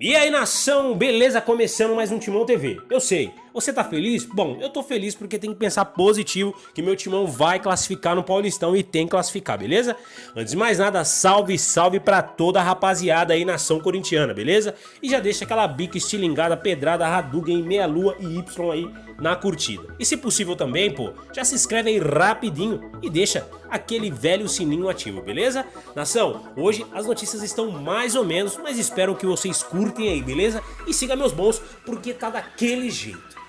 E aí, nação, beleza? Começando mais um Timão TV. Eu sei, você tá feliz? Bom, eu tô feliz porque tem que pensar positivo que meu Timão vai classificar no Paulistão e tem que classificar, beleza? Antes de mais nada, salve, salve pra toda a rapaziada aí, nação corintiana, beleza? E já deixa aquela bica estilingada, pedrada, Hadouken, meia lua e Y aí na curtida. E se possível também, pô, já se inscreve aí rapidinho e deixa aquele velho sininho ativo, beleza? Nação, hoje as notícias estão mais ou menos, mas espero que vocês curtem aí, beleza? E siga meus bons, porque tá daquele jeito.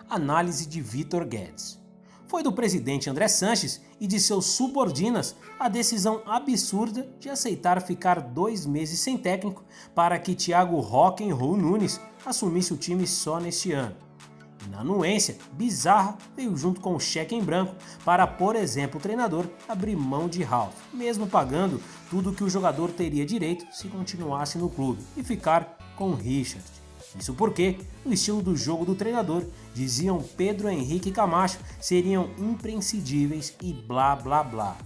Análise de Vitor Guedes. Foi do presidente André Sanches e de seus subordinas a decisão absurda de aceitar ficar 2 meses sem técnico para que Thiago Rock'n'Roll Nunes assumisse o time só neste ano. E na anuência bizarra veio junto com o cheque em branco para, por exemplo, o treinador abrir mão de Ralf, mesmo pagando tudo que o jogador teria direito se continuasse no clube, e ficar com Richard. Isso porque, no estilo do jogo do treinador, diziam Pedro Henrique e Camacho seriam imprescindíveis e blá blá blá.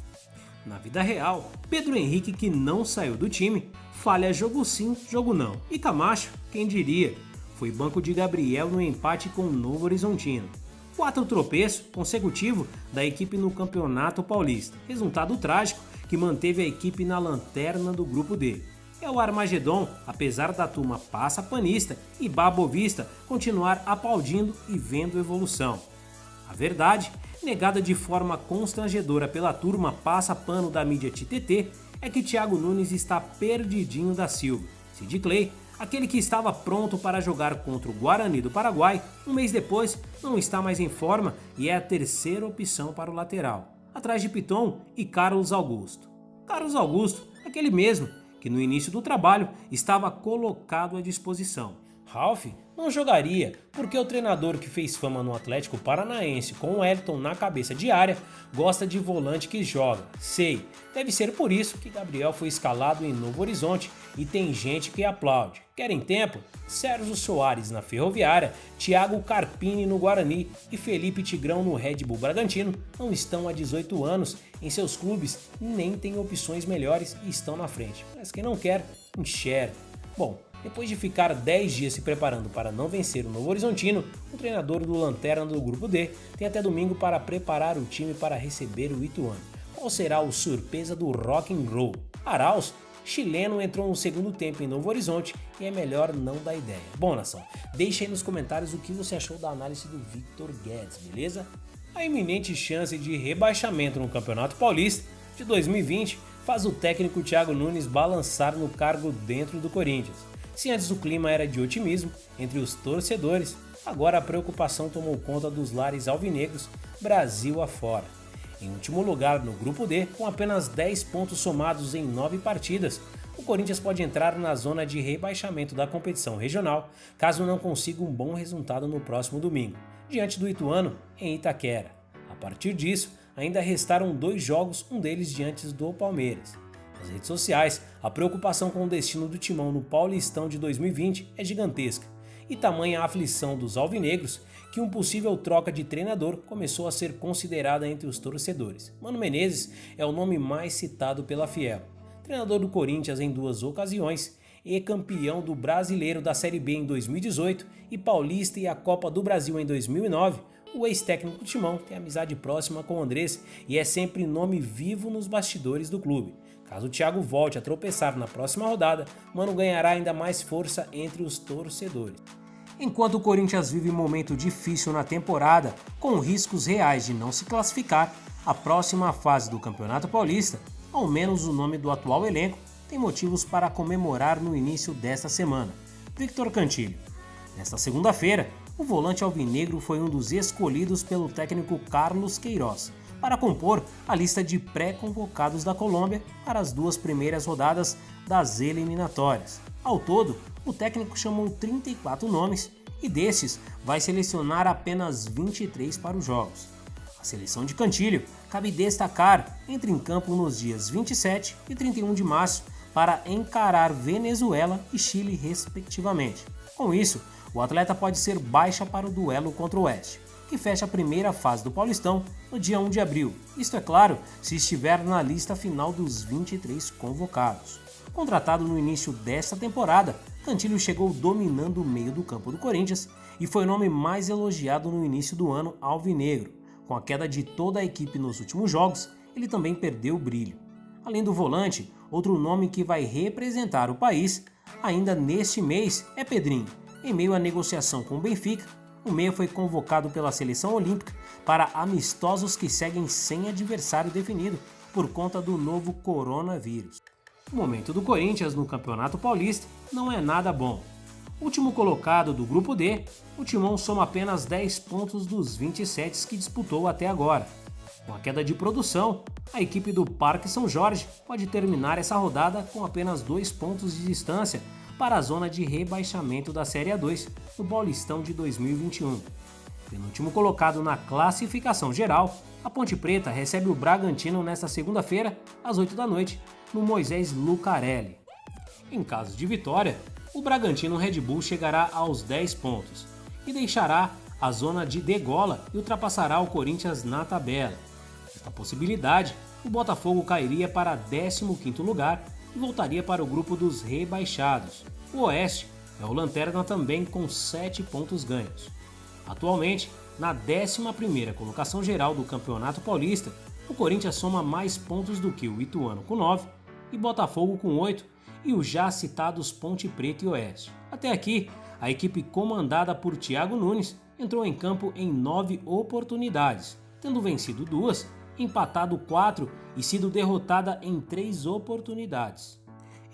Na vida real, Pedro Henrique, que não saiu do time, falha jogo sim, jogo não. E Camacho, quem diria, foi banco de Gabriel no empate com o Novo Horizontino. 4 tropeços consecutivos da equipe no Campeonato Paulista, resultado trágico que manteve a equipe na lanterna do grupo D. É o Armagedon, apesar da turma passa panista e babovista continuar aplaudindo e vendo evolução. A verdade, negada de forma constrangedora pela turma passa pano da mídia TTT, é que Thiago Nunes está perdidinho da Silva. Sid Clay, aquele que estava pronto para jogar contra o Guarani do Paraguai, um mês depois não está mais em forma e é a terceira opção para o lateral, atrás de Piton e Carlos Augusto. Carlos Augusto, aquele mesmo que no início do trabalho estava colocado à disposição. Ralf não jogaria porque o treinador que fez fama no Atlético Paranaense com o Elton na cabeça de área gosta de volante que joga. Sei, deve ser por isso que Gabriel foi escalado em Novo Horizonte e tem gente que aplaude. Querem tempo? Sérgio Soares na Ferroviária, Thiago Carpini no Guarani e Felipe Tigrão no Red Bull Bragantino não estão há 18 anos em seus clubes e nem têm opções melhores e estão na frente. Mas quem não quer, enxerga. Bom, depois de ficar 10 dias se preparando para não vencer o Novo Horizontino, o treinador do Lanterna do Grupo D tem até domingo para preparar o time para receber o Ituano. Qual será o surpresa do Rock'n'Roll? Arauz, chileno, entrou no segundo tempo em Novo Horizonte e é melhor não dar ideia. Bom, nação, deixa aí nos comentários o que você achou da análise do Vitor Guedes, beleza? A iminente chance de rebaixamento no Campeonato Paulista de 2020 faz o técnico Thiago Nunes balançar no cargo dentro do Corinthians. Se antes o clima era de otimismo entre os torcedores, agora a preocupação tomou conta dos lares alvinegros Brasil afora. Em último lugar no Grupo D, com apenas 10 pontos somados em 9 partidas, o Corinthians pode entrar na zona de rebaixamento da competição regional caso não consiga um bom resultado no próximo domingo, diante do Ituano em Itaquera. A partir disso, ainda restaram 2 jogos, um deles diante do Palmeiras. Nas redes sociais, a preocupação com o destino do Timão no Paulistão de 2020 é gigantesca, e tamanha a aflição dos alvinegros que uma possível troca de treinador começou a ser considerada entre os torcedores. Mano Menezes é o nome mais citado pela Fiel. Treinador do Corinthians em 2 ocasiões e campeão do Brasileiro da Série B em 2018 e Paulista e a Copa do Brasil em 2009, o ex-técnico do Timão tem amizade próxima com o Andrés e é sempre nome vivo nos bastidores do clube. Caso o Thiago volte a tropeçar na próxima rodada, Mano ganhará ainda mais força entre os torcedores. Enquanto o Corinthians vive um momento difícil na temporada, com riscos reais de não se classificar, a próxima fase do Campeonato Paulista, ao menos o nome do atual elenco, tem motivos para comemorar no início desta semana. Victor Cantillo. Nesta segunda-feira, o volante alvinegro foi um dos escolhidos pelo técnico Carlos Queiroz para compor a lista de pré-convocados da Colômbia para as 2 primeiras rodadas das eliminatórias. Ao todo, o técnico chamou 34 nomes e desses vai selecionar apenas 23 para os jogos. A seleção de Cantillo cabe destacar entra em campo nos dias 27 e 31 de março para encarar Venezuela e Chile respectivamente. Com isso, o atleta pode ser baixa para o duelo contra o Oeste, que fecha a primeira fase do Paulistão no dia 1 de abril, isto é claro, se estiver na lista final dos 23 convocados. Contratado no início desta temporada, Cantillo chegou dominando o meio do campo do Corinthians e foi o nome mais elogiado no início do ano alvinegro. Com a queda de toda a equipe nos últimos jogos, ele também perdeu o brilho. Além do volante, outro nome que vai representar o país ainda neste mês é Pedrinho. Em meio à negociação com o Benfica, o meia foi convocado pela seleção olímpica para amistosos que seguem sem adversário definido por conta do novo coronavírus. O momento do Corinthians no Campeonato Paulista não é nada bom. Último colocado do Grupo D, o Timão soma apenas 10 pontos dos 27 que disputou até agora. Com a queda de produção, a equipe do Parque São Jorge pode terminar essa rodada com apenas 2 pontos de distância para a zona de rebaixamento da Série A2 no Paulistão de 2021. Penúltimo colocado na classificação geral, a Ponte Preta recebe o Bragantino nesta segunda-feira, às 8 da noite, no Moisés Lucarelli. Em caso de vitória, o Bragantino Red Bull chegará aos 10 pontos e deixará a zona de degola e ultrapassará o Corinthians na tabela. Nesta possibilidade, o Botafogo cairia para 15º lugar e voltaria para o grupo dos rebaixados. O Oeste é o lanterna também com 7 pontos ganhos. Atualmente, na 11ª colocação geral do Campeonato Paulista, o Corinthians soma mais pontos do que o Ituano com 9 e Botafogo com 8 e os já citados Ponte Preta e Oeste. Até aqui, a equipe comandada por Thiago Nunes entrou em campo em 9 oportunidades, tendo vencido 2, empatado 4 e sido derrotada em 3 oportunidades.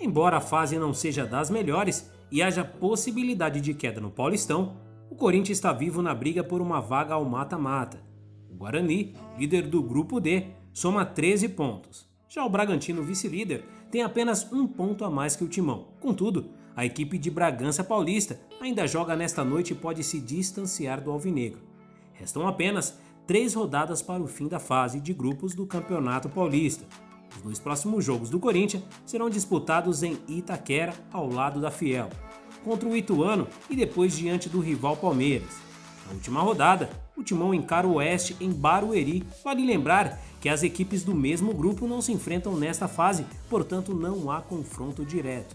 Embora a fase não seja das melhores e haja possibilidade de queda no Paulistão, o Corinthians está vivo na briga por uma vaga ao mata-mata. O Guarani, líder do Grupo D, soma 13 pontos. Já o Bragantino, vice-líder, tem apenas 1 ponto a mais que o Timão. Contudo, a equipe de Bragança Paulista ainda joga nesta noite e pode se distanciar do alvinegro. Restam apenas 3 rodadas para o fim da fase de grupos do Campeonato Paulista. Os 2 próximos jogos do Corinthians serão disputados em Itaquera, ao lado da Fiel, contra o Ituano e depois diante do rival Palmeiras. Na última rodada, o Timão encara o Oeste em Barueri. Vale lembrar que as equipes do mesmo grupo não se enfrentam nesta fase, portanto não há confronto direto.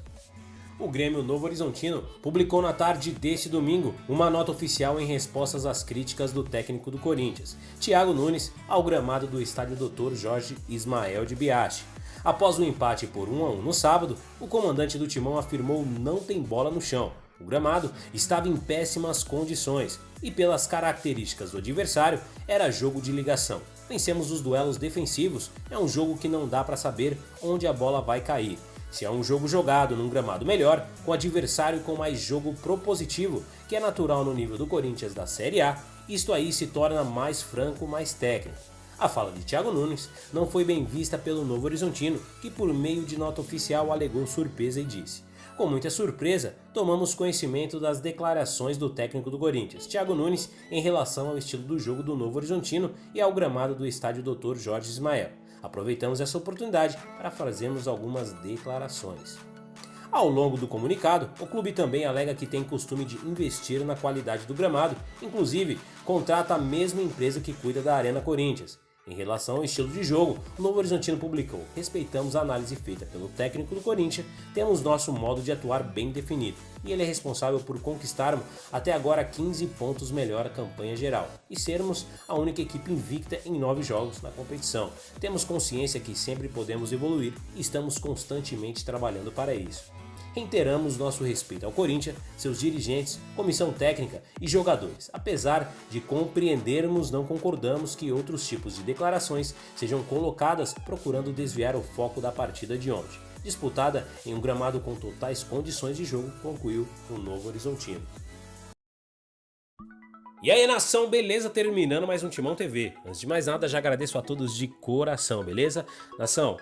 O Grêmio Novo Horizontino publicou na tarde deste domingo uma nota oficial em respostas às críticas do técnico do Corinthians, Thiago Nunes, ao gramado do estádio Dr. Jorge Ismael de Biasi. Após o empate por 1-1 no sábado, o comandante do Timão afirmou não tem bola no chão. O gramado estava em péssimas condições e, pelas características do adversário, era jogo de ligação. Vencemos os duelos defensivos, é um jogo que não dá para saber onde a bola vai cair. Se é um jogo jogado num gramado melhor, com adversário com mais jogo propositivo, que é natural no nível do Corinthians da Série A, isto aí se torna mais franco, mais técnico. A fala de Thiago Nunes não foi bem vista pelo Novo Horizontino, que por meio de nota oficial alegou surpresa e disse: com muita surpresa, tomamos conhecimento das declarações do técnico do Corinthians, Thiago Nunes, em relação ao estilo do jogo do Novo Horizontino e ao gramado do estádio Dr. Jorge Ismael. Aproveitamos essa oportunidade para fazermos algumas declarações. Ao longo do comunicado, o clube também alega que tem costume de investir na qualidade do gramado, inclusive contrata a mesma empresa que cuida da Arena Corinthians. Em relação ao estilo de jogo, o Novo Horizontino publicou: respeitamos a análise feita pelo técnico do Corinthians, temos nosso modo de atuar bem definido, e ele é responsável por conquistarmos até agora 15 pontos melhor a campanha geral, e sermos a única equipe invicta em 9 jogos na competição. Temos consciência que sempre podemos evoluir e estamos constantemente trabalhando para isso. Reiteramos nosso respeito ao Corinthians, seus dirigentes, comissão técnica e jogadores. Apesar de compreendermos, não concordamos que outros tipos de declarações sejam colocadas procurando desviar o foco da partida de ontem, disputada em um gramado com totais condições de jogo, concluiu o Novo Horizontino. E aí, nação, beleza? Terminando mais um Timão TV. Antes de mais nada, já agradeço a todos de coração, beleza? Nação,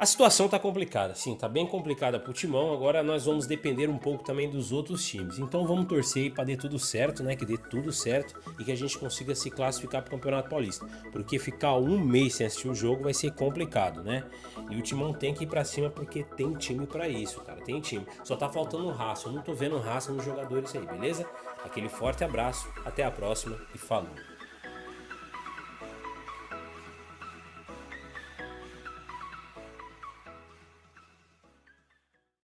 A situação tá complicada, sim, tá bem complicada pro Timão. Agora nós vamos depender um pouco também dos outros times. Então vamos torcer aí pra dê tudo certo, né? Que dê tudo certo e que a gente consiga se classificar pro Campeonato Paulista. Porque ficar um mês sem assistir o jogo vai ser complicado, né? E o Timão tem que ir pra cima porque tem time pra isso, cara. Tem time. Só tá faltando raça. Eu não tô vendo raça nos jogadores aí, beleza? Aquele forte abraço, até a próxima e falou.